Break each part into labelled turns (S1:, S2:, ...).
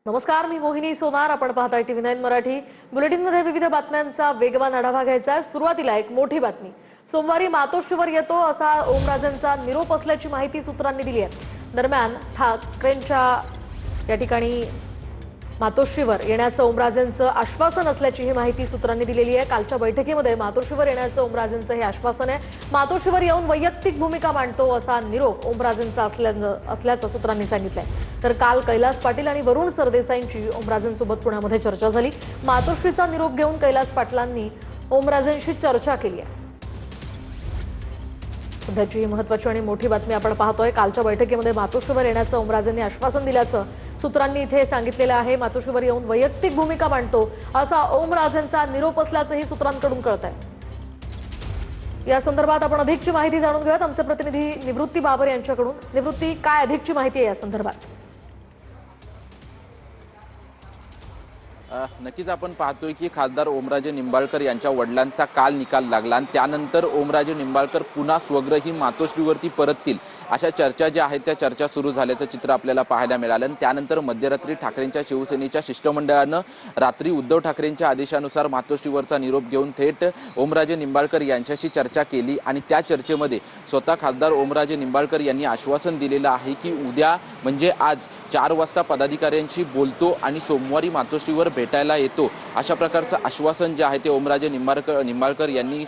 S1: नमस्कार, मी मोहिनी सोनार. आपण पाहताय TV9 मराठी. बुलेटिनमध्ये विविध बातम्यांचा वेगवान आढावा घ्यायचा आहे. सुरुवातीला एक मोठी बातमी. सोमवारी मातोश्रीवर येतो असा ओमराजेंचा निरोप असल्याची माहिती सूत्रांनी दिली आहे. दरम्यान ठाकरेंच्या या ठिकाणी मातोश्रीवर येण्याचं ओमराजेंचं आश्वासन असल्याची ही माहिती सूत्रांनी दिलेली आहे. कालच्या बैठकीमध्ये मातोश्रीवर येण्याचं ओमराजेंचं हे आश्वासन आहे. मातोश्रीवर येऊन वैयक्तिक भूमिका मांडतो असा निरोप ओमराजेंचा असल्याचं सूत्रांनी सांगितलंय. तर काल कैलास पाटील आणि वरुण सरदेसाईंची ओमराजेंसोबत पुण्यामध्ये चर्चा झाली. मातोश्रीचा निरोप घेऊन कैलास पाटलांनी ओमराजेंशी चर्चा केली आहे. सध्याची महत्त्वाची आणि मोठी बातमी आपण पाहतोय. कालच्या बैठकीमध्ये मातोश्रीवर येण्याचं ओमराजेंनी आश्वासन दिल्याचं सूत्रांनी इथे सांगितलेलं आहे. मातोश्रीवर येऊन वैयक्तिक भूमिका मांडतो असा ओमराजेंचा निरोप असल्याचंही सूत्रांकडून कळतंय. या संदर्भात आपण अधिकची माहिती जाणून घेऊयात आमचे प्रतिनिधी निवृत्ती बाबर यांच्याकडून. निवृत्ती, काय अधिकची माहिती आहे या संदर्भात?
S2: नक्कीच आपण पाहतोय की खासदार ओमराजे निंबाळकर यांच्या वडिलांचा काल निकाल लागला आणि त्यानंतर ओमराजे निंबाळकर पुन्हा स्वग्रही मातोश्रीवरती परततील अशा चर्चा ज्या आहेत त्या चर्चा सुरू झाल्याचं चित्र आपल्याला पाहायला मिळालं. आणि त्यानंतर मध्यरात्री ठाकरेंच्या शिवसेनेच्या शिष्टमंडळानं रात्री उद्धव ठाकरेंच्या आदेशानुसार मातोश्रीवरचा निरोप घेऊन थेट ओमराजे निंबाळकर यांच्याशी चर्चा केली आणि त्या चर्चेमध्ये स्वतः खासदार ओमराजे निंबाळकर यांनी आश्वासन दिलेलं आहे की उद्या म्हणजे आज 4 वाजता पदाधिकाऱ्यांशी बोलतो आणि सोमवारी मातोश्रीवर भेटायला येतो अशा प्रकारचं आश्वासन जे आहे ते ओमराजे निंबाळकर यांनी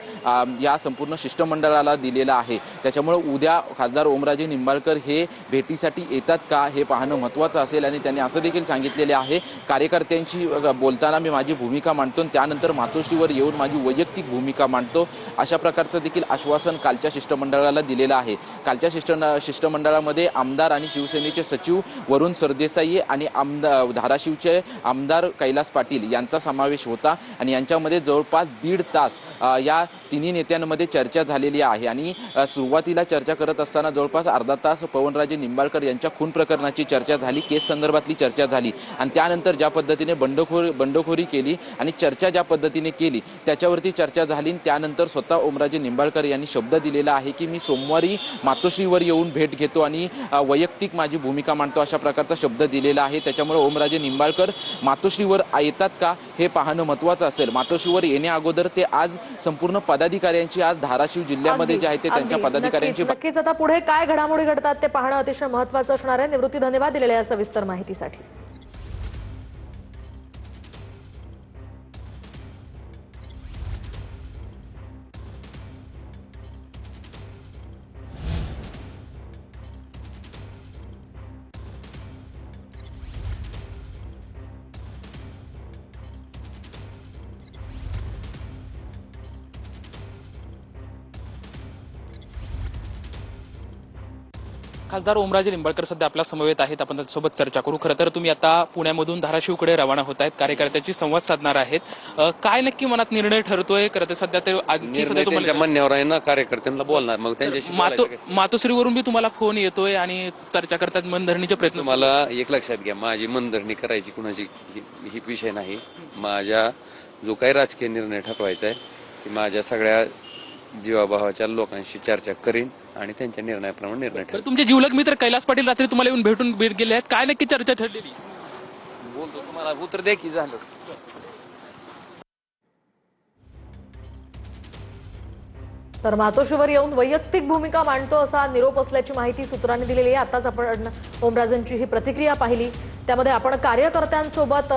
S2: या संपूर्ण शिष्टमंडळाला दिलेलं आहे. त्याच्यामुळे उद्या खासदार ओमराजे निंबाळकर हे भेटीसाठी येतात का हे पाहणं महत्त्वाचं असेल. आणि त्यांनी असं देखील सांगितलेले आहे, कार्यकर्त्यांशी बोलताना मी माझी भूमिका मांडतो, त्यानंतर मातोश्रीवर येऊन माझी वैयक्तिक भूमिका मांडतो अशा प्रकारचं देखील आश्वासन कालच्या शिष्टमंडळाला दिलेलं आहे. कालच्या शिष्टमंडळामध्ये आमदार आणि शिवसेनेचे सचिव वरुण सरदेसाई आणि धाराशिवचे आमदार कैलास पाटील यांचा समावेश होता आणि यांच्यामध्ये जवळपास 1.5 तास या तिन्ही नेत्यांमध्ये चर्चा झालेली आहे. आणि सुरुवातीला चर्चा करत असताना जवळपास अर्धा तास पवनराजे निंबाळकर यांच्या खून प्रकरणाची चर्चा झाली, केस संदर्भातली चर्चा झाली आणि त्यानंतर ज्या पद्धतीने बंडखोरी केली आणि चर्चा ज्या पद्धतीने केली त्याच्यावरती चर्चा झाली. त्यानंतर स्वतः ओमराजे निंबाळकर यांनी शब्द दिलेला आहे की मी सोमवारी मातोश्रीवर येऊन भेट घेतो आणि वैयक्तिक माझी भूमिका मांडतो अशा प्रकारचा शब्द दिलेला आहे. त्याच्यामुळे ओमराजे निंबाळकर मातोश्रीवर येतात का हे पाहणं महत्त्वाचं असेल. मातोश्रीवर येण्या अगोदर ते आज संपूर्ण पदाधिकाऱ्यांची आज धाराशिव जिल्ह्यामध्ये जे आहे ते त्यांच्या पदाधिकाऱ्यांची
S1: नक्कीच आता पुढे काय घडामोडी घडतात ते पाहणं अतिशय महत्त्वाचं असणार आहे. निवृत्ती, धन्यवाद दिलेल्या या सविस्तर माहितीसाठी.
S3: खासदार ओमराजे निंबाळकर सध्या आपल्या समवेत आहेत. आपण त्यांच्यासोबत चर्चा करू. खरं तर तुम्ही आता पुण्यामधून धाराशिवकडे रवाना होत आहेत, कार्यकर्त्यांशी संवाद साधणार आहेत. काय नक्की मनात निर्णय ठरतोय? खरं तर सध्या ते
S4: तुम्हाला म्हणण्यावर आहे ना, कार्यकर्त्यांना बोलणार मग त्यांच्याशी.
S3: मातोश्रीवरून बी तुम्हाला फोन येतोय आणि चर्चा करतात, मनधरणीचे प्रयत्न.
S4: मला एक लक्षात घ्या, माझी मनधरणी करायची कुणाची ही विषय नाही. माझ्या जो काही राजकीय निर्णय ठरवायचा आहे ते माझ्या सगळ्या जीवाभावाच्या लोकांशी चर्चा करीन आणि त्यांच्या निर्णयाप्रमाणे निर्णय ठरेल.
S3: तुमचे जिवलग मित्र कैलास पाटील रात्री तुम्हाला येऊन भेट गेले आहेत, काय नक्की चर्चा ठरलेली?
S4: बोलतो तुम्हाला, उत्तर द्या की झालं.
S1: तर मातोश्रीवर येऊन वैयक्तिक भूमिका मांडतो असा निरोप असल्याची माहिती सूत्रांनी दिलेली आहे. आताच आपण ओमराजेंची ही प्रतिक्रिया पाहिली, त्यामध्ये आपण कार्यकर्त्यांसोबत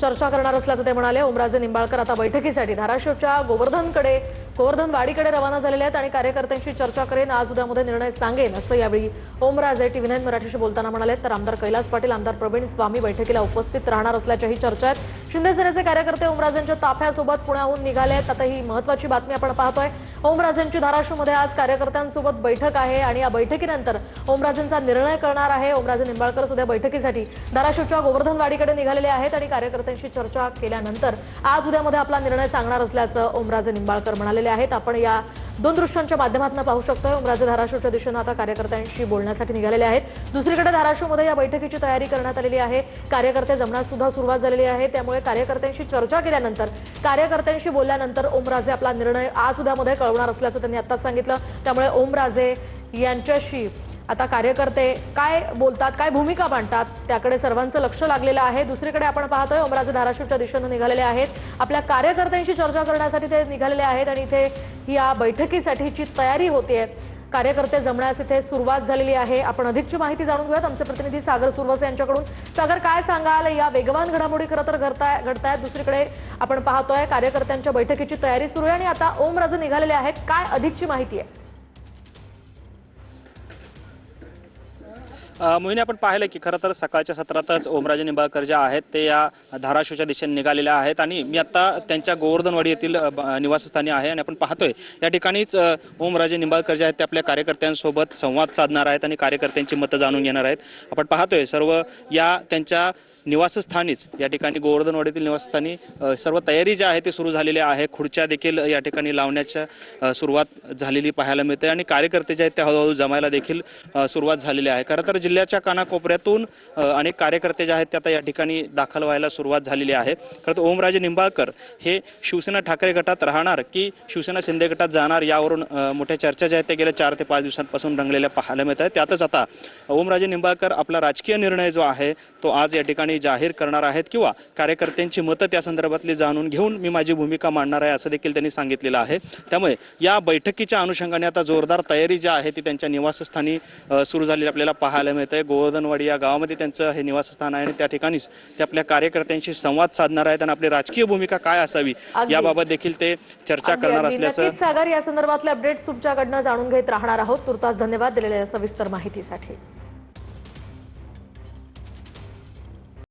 S1: चर्चा करणार असल्याचं ते म्हणाले. ओमराजे निंबाळकर आता बैठकीसाठी धाराशिवच्या गोवर्धनवाडीकडे रवाना झालेले आहेत आणि कार्यकर्त्यांशी चर्चा करेन, आज उद्यामध्ये निर्णय सांगेन असं यावेळी ओमराजे TV9 मराठीशी बोलताना म्हणाले. तर आमदार कैलास पाटील, आमदार प्रवीण स्वामी बैठकीला उपस्थित राहणार असल्याच्याही चर्चा आहेत. शिंदे सेनेचे कार्यकर्ते ओमराजेंच्या ताफ्यासोबत पुण्याहून निघाले आहेत. आता ही महत्त्वाची बातमी आपण पाहतोय. ओमराजेंची धाराशिवमध्ये आज कार्यकर्त्यांसोबत बैठक आहे आणि या बैठकीनंतर ओमराजेंचा निर्णय कळणार आहे. ओमराजे निंबाळकर सध्या बैठकीसाठी धाराशिवच्या गोवर्धनवाडीकडे निघालेले आहेत आणि कार्यकर्त्यांशी चर्चा केल्यानंतर आज उद्यामध्ये आपला निर्णय सांगणार असल्याचं ओमराजे निंबाळकर म्हणाले आहेत. आपण या 2 दृश्यांच्या माध्यमातून पाहू शकतो. ओमराजे धाराशिवच्या दिशेने आता कार्यकर्त्यांशी बोलण्यासाठी निघालेले आहेत. दुसरीकडे धाराशिवमध्ये या बैठकीची तयारी करण्यात आलेली आहे. कार्यकर्ते जमण्यास सुद्धा सुरुवात झालेली आहे. त्यामुळे कार्यकर्त्यांशी चर्चा केल्यानंतर, कार्यकर्त्यांशी बोलल्यानंतर ओमराजे आपला निर्णय आज उद्यामध्ये कळवणार असल्याचं त्यांनी आताच सांगितलं. त्यामुळे ओमराजे यांच्याशी आता कार्यकर्ते काय बोलतात, काय भूमिका मांडतात, त्याकडे सर्वांचं लक्ष लागलेलं आहे. दुसरीकडे आपण पाहतोय ओमराजे धाराशिवच्या दिशेने निघालेले आहेत. आपल्या कार्यकर्त्यांशी चर्चा करण्यासाठी ते निघालेले आहेत आणि इथे या बैठकीसाठीची तयारी होतेय. कार्यकर्ते जमण्यास इथे सुरुवात झालेली आहे. आपण अधिकची माहिती जाणून घेऊयात आमचे प्रतिनिधी सागर सुरवसे यांच्याकडून. सागर, काय सांगाल, या वेगवान घडामोडी खरं तर घडतायत. दुसरीकडे आपण पाहतोय कार्यकर्त्यांच्या बैठकीची तयारी सुरू आहे आणि आता ओमराजे निघालेले आहेत. काय अधिकची माहिती आहे?
S5: मोहिनी, आपण पाहिलं की खरं तर सकाळच्या सत्रातच ओमराजे निंबाळकर जे आहेत ते या धाराशिवच्या दिशेने निघालेले आहेत आणि मी आता त्यांच्या गोवर्धनवाडी येथील निवासस्थानी आहे आणि आपण पाहतोय या ठिकाणीच ओमराजे निंबाळकर जे आहेत ते आपल्या कार्यकर्त्यांसोबत संवाद साधणार आहेत आणि कार्यकर्त्यांची मतं जाणून घेणार आहेत. आपण पाहतोय सर्व या त्यांच्या निवासस्थानीच या ठिकाणी गोवर्धनवाडीतील निवासस्थानी सर्व तयारी जी आहे ती सुरू झालेली आहे. खुर्च्या देखील या ठिकाणी लावण्याच्या सुरुवात झालेली पाहायला मिळते आणि कार्यकर्ते जे आहेत ते हळूहळू जमायला देखील सुरुवात झालेली आहे. खरं तर जिल्ह्याच्या कानाकोपऱ्यातून अनेक कार्यकर्ते जे आहेत ते आता या ठिकाणी दाखल व्हायला सुरुवात झालेली आहे. खरं तर ओमराजे निंबाळकर हे शिवसेना ठाकरे गटात राहणार की शिवसेना शिंदे गटात जाणार यावरून मोठ्या चर्चा ज्या आहेत त्या गेल्या 4 ते 5 दिवसांपासून रंगलेल्या पाहायला मिळत आहेत. त्यातच आता ओमराजे निंबाळकर आपला राजकीय निर्णय जो आहे तो आज या ठिकाणी जाहीर करणार आहेत किंवा कार्यकर्त्यांची मतं त्या संदर्भातली जाणून घेऊन मी माझी भूमिका मांडणार आहे असं देखील त्यांनी सांगितलेलं आहे. त्यामुळे या बैठकीच्या अनुषंगाने आता जोरदार तयारी जी आहे ती त्यांच्या निवासस्थानी सुरू झालेली आपल्याला पाहायला मिळते. गोवर्धनवाडी या गावामध्ये त्यांचं हे निवासस्थान आहे आणि त्या ठिकाणीच ते आपल्या कार्यकर्त्यांशी संवाद साधणार आहेत आणि आपली राजकीय भूमिका काय असावी याबाबत देखील ते चर्चा करणार असल्याचं.
S1: सागर, या संदर्भातले अपडेट्स तुमच्याकडनं जाणून घेत राहणार आहोत. तुर्तास धन्यवाद दिलेल्या सविस्तर माहितीसाठी.